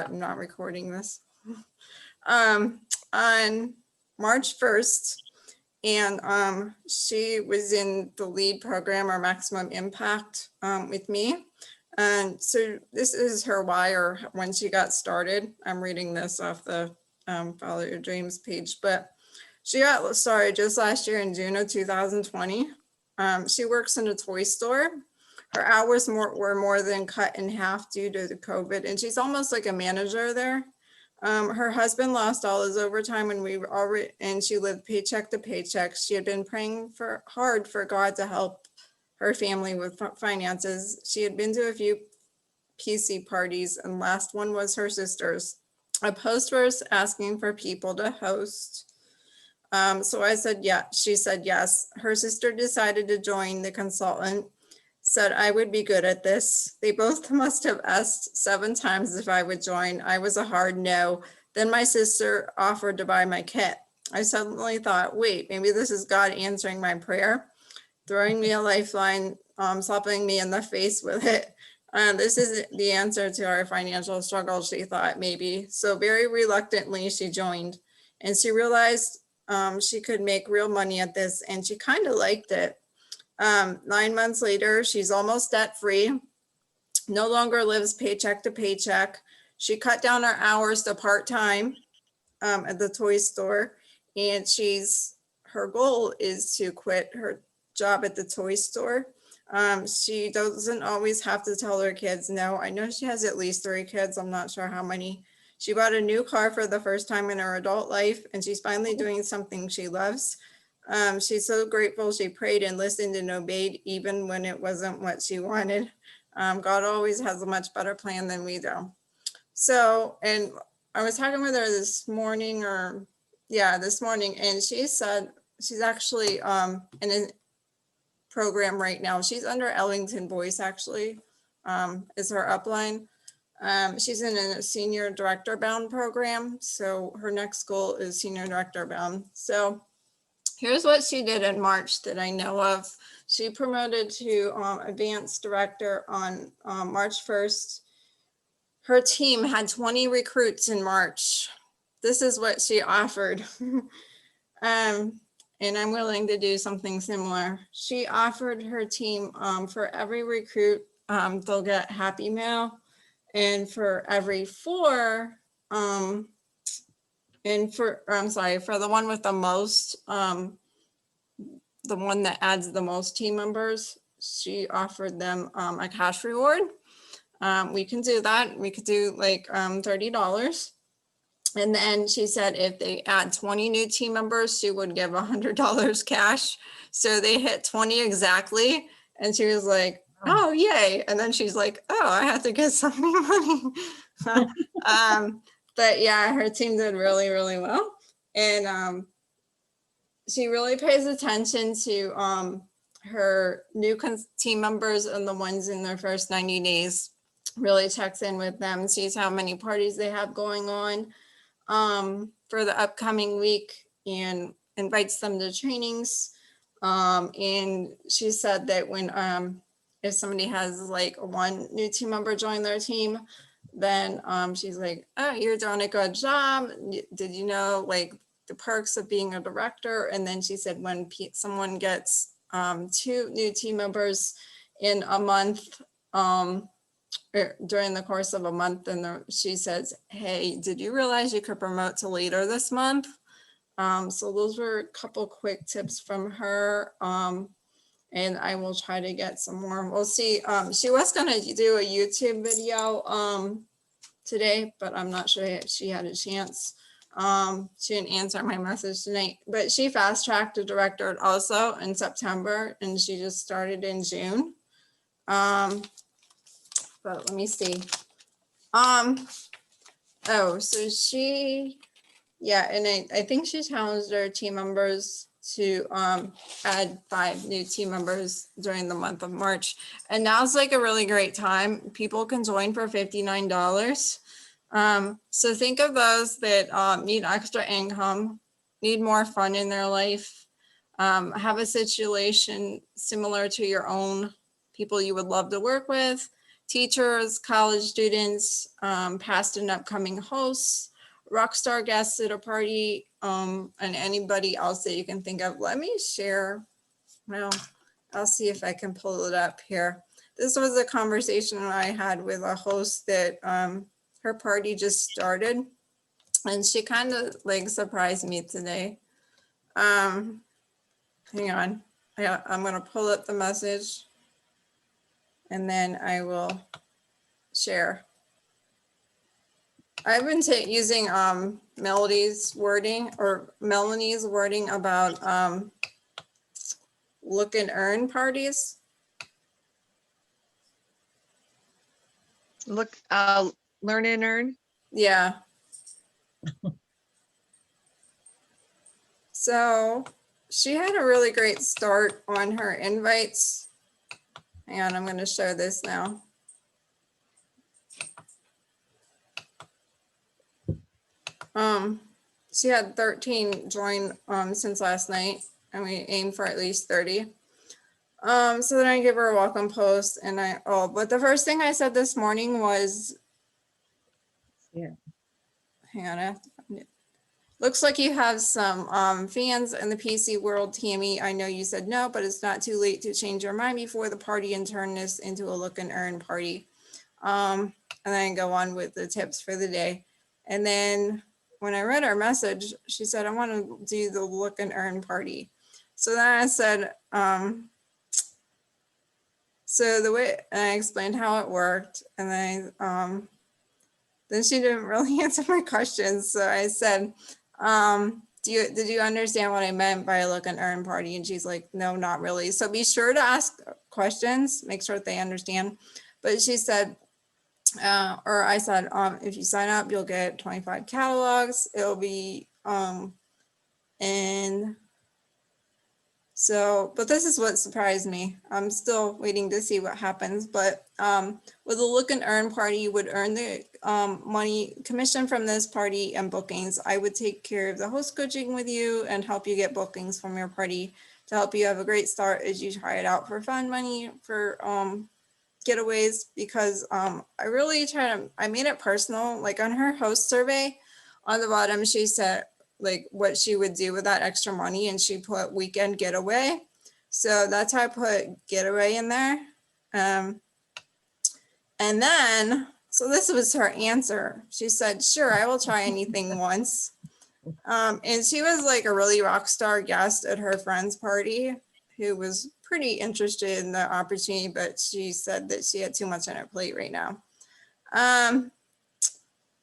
I'm not recording this. On March 1st, and she was in the lead program or maximum impact with me. And so this is her why, or when she got started. I'm reading this off the Follow Your Dreams page, but she got started just last year in June of 2020. She works in a toy store. Her hours were more than cut in half due to the COVID, and she's almost like a manager there. Her husband lost all his overtime when we were already, and she lived paycheck to paycheck. She had been praying hard for God to help her family with finances. She had been to a few PC parties, and last one was her sister's. A post was asking for people to host. So I said, yeah, she said yes. Her sister decided to join. The consultant said I would be good at this. They both must have asked 7 times if I would join. I was a hard no. Then my sister offered to buy my kit. I suddenly thought, wait, maybe this is God answering my prayer, throwing me a lifeline, slapping me in the face with it. This is the answer to our financial struggle, she thought, maybe. So very reluctantly, she joined, and she realized she could make real money at this, and she kind of liked it. 9 months later, she's almost debt free, no longer lives paycheck to paycheck. She cut down her hours to part-time at the toy store, and her goal is to quit her job at the toy store. She doesn't always have to tell her kids no. I know she has at least 3 kids. I'm not sure how many. She bought a new car for the first time in her adult life, and she's finally doing something she loves. She's so grateful she prayed and listened and obeyed even when it wasn't what she wanted. God always has a much better plan than we do. So, and I was talking with her this morning, and she said she's actually in a program right now. She's under Ellington Voice, actually, is her upline. She's in a senior director bound program. So her next goal is senior director bound. So here's what she did in March that I know of. She promoted to advanced director on March 1st. Her team had 20 recruits in March. This is what she offered. And I'm willing to do something similar. She offered her team for every recruit, they'll get Happy Meal. And for every 4, for the one with the most, the one that adds the most team members, she offered them a cash reward. We can do that. We could do like $30. And then she said if they add 20 new team members, she would give $100 cash. So they hit 20 exactly. And she was like, oh, yay. And then she's like, oh, I have to get some money. But yeah, her team did really, really well. And she really pays attention to her new team members and the ones in their first 90 days, really checks in with them, sees how many parties they have going on for the upcoming week and invites them to trainings. And she said that when if somebody has like 1 new team member join their team, then she's like, oh, you're doing a good job. Did you know like the perks of being a director? And then she said when someone gets 2 new team members in a month, during the course of a month, and she says, hey, did you realize you could promote to leader this month? So those were a couple quick tips from her. And I will try to get some more. We'll see. She was going to do a YouTube video today, but I'm not sure if she had a chance. She didn't answer my message tonight, but she fast tracked to director also in September, and she just started in June. But let me see. So she, yeah, and I think she challenged her team members to add 5 new team members during the month of March. And now's like a really great time. People can join for $59. So think of those that need extra income, need more fun in their life, have a situation similar to your own, people you would love to work with, teachers, college students, past and upcoming hosts, rock star guests at a party, and anybody else that you can think of. Let me share. Well, I'll see if I can pull it up here. This was a conversation I had with a host that her party just started, and she kind of like surprised me today. Hang on, I'm gonna pull up the message and then I will share. I've been using Melanie's wording about look and earn parties. Look, learn and earn. Yeah. So she had a really great start on her invites. Hang on, I'm going to show this now. She had 13 join since last night, and we aim for at least 30. So then I give her a welcome post, and but the first thing I said this morning was, Yeah. hang on, I have to find it. Looks like you have some fans in the PC world, Tammy. I know you said no, but it's not too late to change your mind before the party and turn this into a look and earn party. And then go on with the tips for the day. And then when I read her message, she said, I want to do the look and earn party. So then I said, so the way I explained how it worked, and then she didn't really answer my questions. So I said, did you understand what I meant by a look and earn party? And she's like, no, not really. So be sure to ask questions, make sure that they understand. But she said, or I said, if you sign up, you'll get 25 catalogs. It'll be, and so, but this is what surprised me. I'm still waiting to see what happens, but with a look and earn party, you would earn the money commission from this party and bookings. I would take care of the host coaching with you and help you get bookings from your party to help you have a great start as you try it out for fun money, for getaways, because I really I made it personal. Like on her host survey on the bottom, she said like what she would do with that extra money, and she put weekend getaway. So that's how I put getaway in there. And then, so this was her answer. She said, sure, I will try anything once. And she was like a really rock star guest at her friend's party who was pretty interested in the opportunity, but she said that she had too much on her plate right now.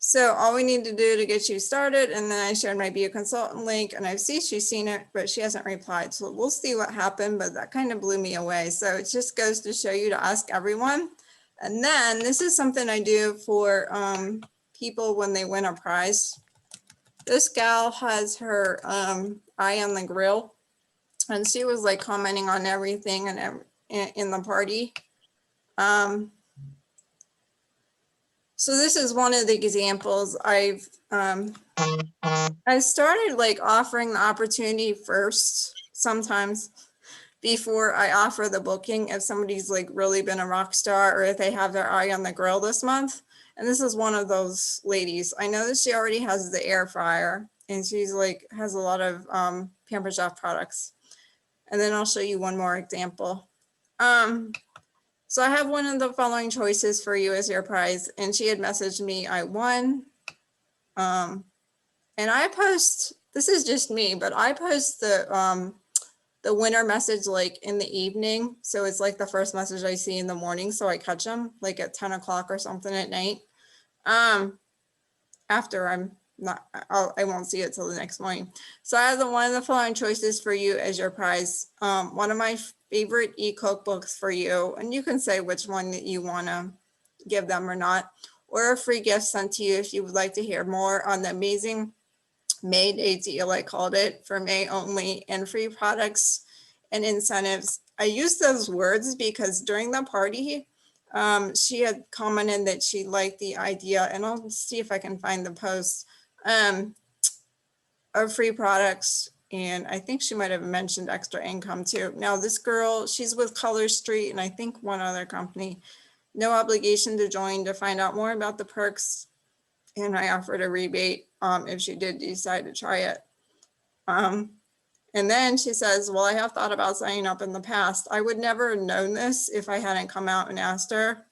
So all we need to do to get you started, and then I shared my Be a Consultant link, and I see she's seen it, but she hasn't replied. So we'll see what happened, but that kind of blew me away. So it just goes to show you to ask everyone. And then this is something I do for people when they win a prize. This gal has her eye on the grill, and she was like commenting on everything and in the party. So this is one of the examples. I started like offering the opportunity first sometimes before I offer the booking if somebody's like really been a rock star or if they have their eye on the grill this month. And this is one of those ladies. I know that she already has the air fryer and she's like has a lot of Pampered Chef products. And then I'll show you one more example. So I have one of the following choices for you as your prize. And she had messaged me, I won. And I post, this is just me, but I post the winner message like in the evening. So it's like the first message I see in the morning. So I catch them like at 10 o'clock or something at night. After I'm not, I won't see it till the next morning. So I have one of the following choices for you as your prize. One of my favorite e-cookbooks for you, and you can say which one that you want to give them or not, or a free gift sent to you if you would like to hear more on the amazing May Day deal, I called it, for May only, and free products and incentives. I use those words because during the party, she had commented that she liked the idea, and I'll see if I can find the post, of free products. And I think she might have mentioned extra income too. Now this girl, she's with Color Street and I think one other company. no obligation to join to find out more about the perks. And I offered a rebate if she did decide to try it. And then she says, well, I have thought about signing up in the past. I would never have known this if I hadn't come out and asked her.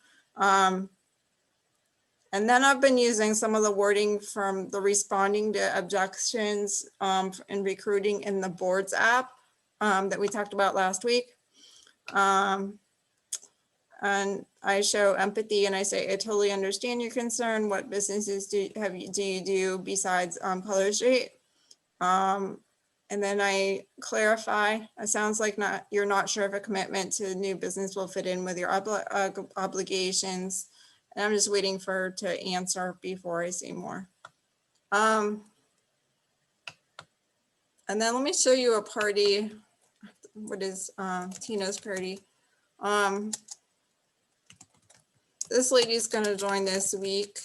And then I've been using some of the wording from the responding to objections in recruiting in the boards app that we talked about last week. And I show empathy and I say, I totally understand your concern. What businesses do you do besides Color Street? And then I clarify, it sounds like you're not sure if a commitment to new business will fit in with your obligations. And I'm just waiting for her to answer before I say more. And then let me show you a party. What is Tina's party? This lady's gonna join this week.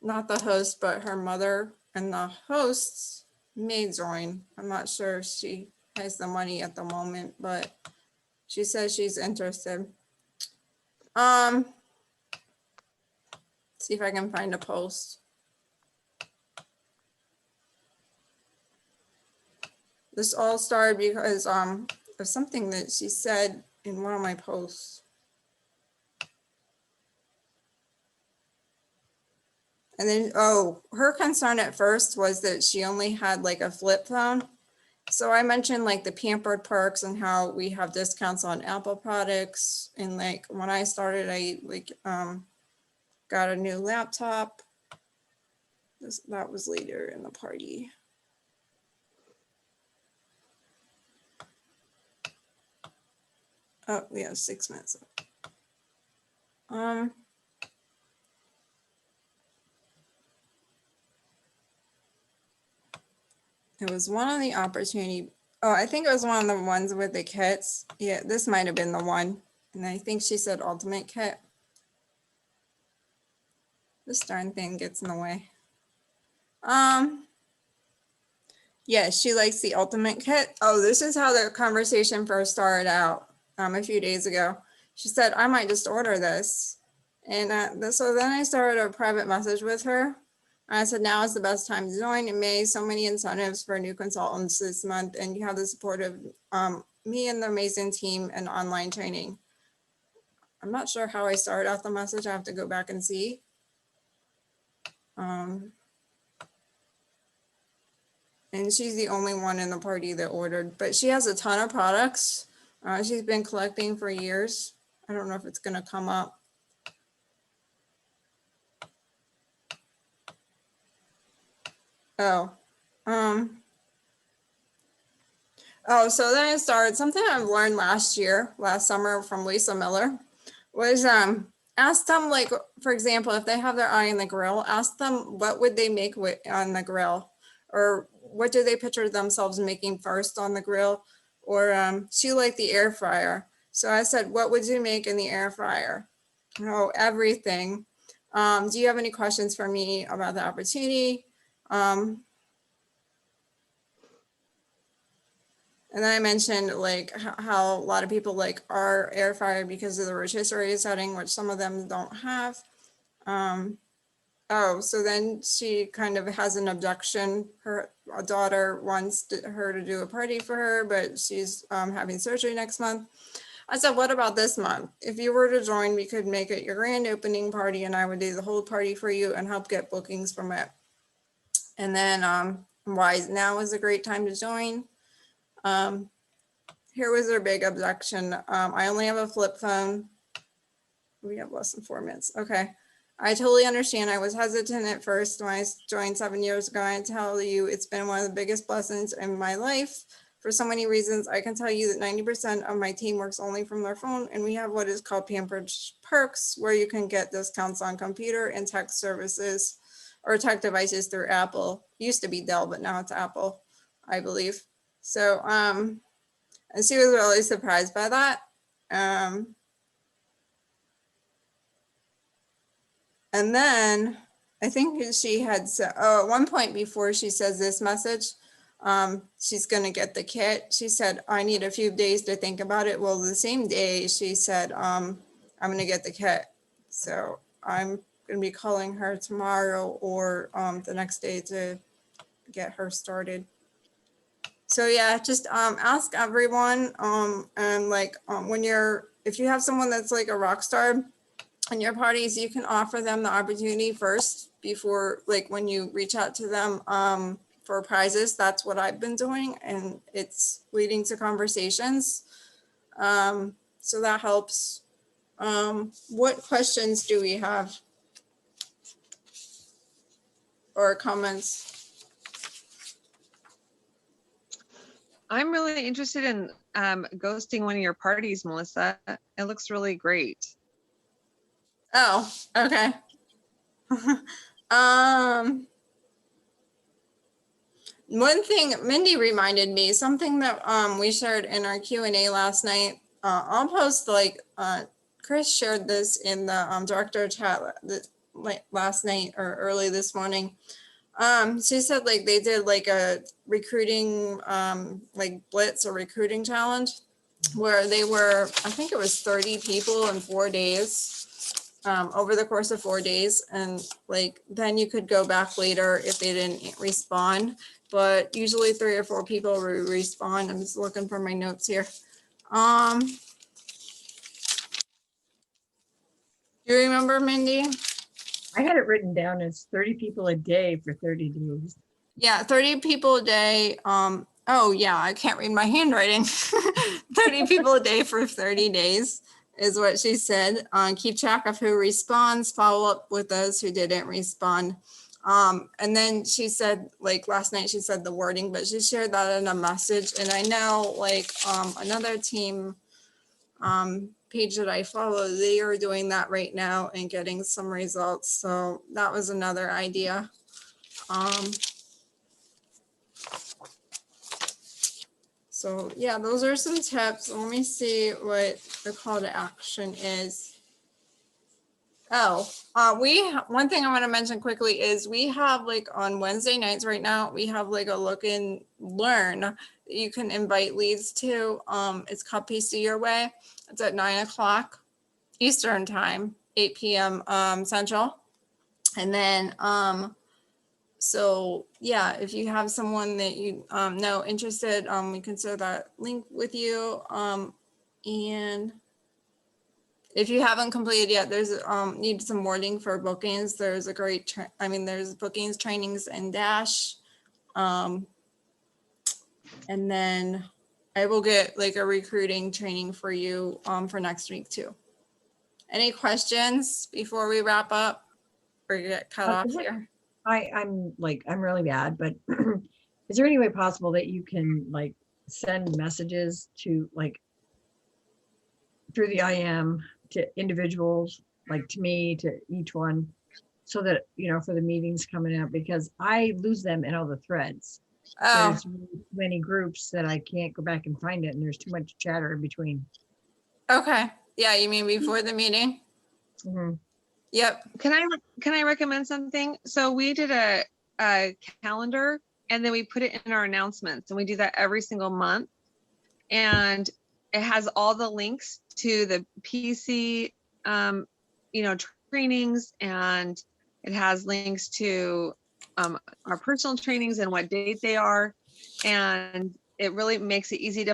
Not the host, but her mother, and the hosts may join. I'm not sure if she has the money at the moment, but she says she's interested. See if I can find a post. This all started because of something that she said in one of my posts. And then, oh, her concern at first was that she only had like a flip phone. So I mentioned like the Pampered Perks and how we have discounts on Apple products. And like when I started, I like got a new laptop. That was later in the party. Oh, we have 6 minutes. It was one of the opportunity. Oh, I think it was one of the ones with the kits. Yeah, this might have been the one. And I think she said ultimate kit. This darn thing gets in the way. Yeah, she likes the ultimate kit. Oh, this is how the conversation first started out a few days ago. She said, I might just order this. And so then I started a private message with her. I said, now is the best time to join. In May, so many incentives for new consultants this month, and you have the support of me and the amazing team and online training. I'm not sure how I started out the message. I have to go back and see. And she's the only one in the party that ordered, but she has a ton of products. She's been collecting for years. I don't know if it's going to come up. Oh, so then I started something I've learned last summer from Lisa Miller was ask them, like, for example, if they have their eye on the grill, ask them what would they make on the grill, or what do they picture themselves making first on the grill, or she liked the air fryer. So I said, what would you make in the air fryer? Oh, everything. Do you have any questions for me about the opportunity? And then I mentioned like how a lot of people like our air fryer because of the rotisserie setting, which some of them don't have. Oh, so then she kind of has an objection. Her daughter wants her to do a party for her, but she's having surgery next month. I said, what about this month? If you were to join, we could make it your grand opening party and I would do the whole party for you and help get bookings from it. And then why now is a great time to join. Here was their big objection. I only have a flip phone. We have less than 4 minutes. Okay. I totally understand. I was hesitant at first when I joined 7 years ago. I tell you, it's been one of the biggest blessings in my life for so many reasons. I can tell you that 90% of my team works only from their phone, and we have what is called Pampered Perks, where you can get discounts on computer and tech services or tech devices through Apple. It used to be Dell, but now it's Apple, I believe. So, and she was really surprised by that. And then I think she had said, at one point before she says this message, she's gonna get the kit. She said, I need a few days to think about it. Well, the same day she said, I'm gonna get the kit. So I'm gonna be calling her tomorrow or the next day to get her started. So yeah, just ask everyone and like if you have someone that's like a rock star in your parties, you can offer them the opportunity first before like when you reach out to them for prizes. That's what I've been doing, and it's leading to conversations. So that helps. What questions do we have or comments? I'm really interested in ghosting one of your parties, Melissa. It looks really great. Oh, okay. One thing Mindy reminded me, something that we shared in our Q&A last night. I'll post like Chris shared this in the director chat last night or early this morning. She said like they did like a recruiting like blitz or recruiting challenge where they were, I think it was 30 people in 4 days. Over the course of 4 days, and like then you could go back later if they didn't respond, but usually 3 or 4 people will respond. I'm just looking for my notes here. Do you remember, Mindy? I had it written down as 30 people a day for 30 days. Yeah, 30 people a day. Oh yeah, I can't read my handwriting. 30 people a day for 30 days is what she said. Keep track of who responds, follow up with those who didn't respond. And then she said, like last night, she said the wording, but she shared that in a message. And I know like another team page that I follow, they are doing that right now and getting some results. So that was another idea. So yeah, those are some tips. Let me see what the call to action is. Oh, one thing I want to mention quickly is we have like on Wednesday nights right now, we have like a look and learn that you can invite leads to. It's called PC Your Way. It's at 9 o'clock Eastern time, 8 p.m. Central. And then so yeah, if you have someone that you know interested, we can share that link with you. And if you haven't completed yet, there's need some wording for bookings. There's a great, there's bookings, trainings, and Dash. And then I will get like a recruiting training for you for next week too. Any questions before we wrap up or get cut off here? I'm really bad, but is there any way possible that you can like send messages to like through the IM to individuals, like to me, to each one, so that, you know, for the meetings coming up, because I lose them in all the threads. Oh, There's many groups that I can't go back and find it, and there's too much chatter in between. okay. Yeah, you mean before the meeting? Mhm. Yep. Can I recommend something? So we did a calendar and then we put it in our announcements, and we do that every single month. And it has all the links to the PC, trainings, and it has links to our personal trainings and what date they are. And it really makes it easy to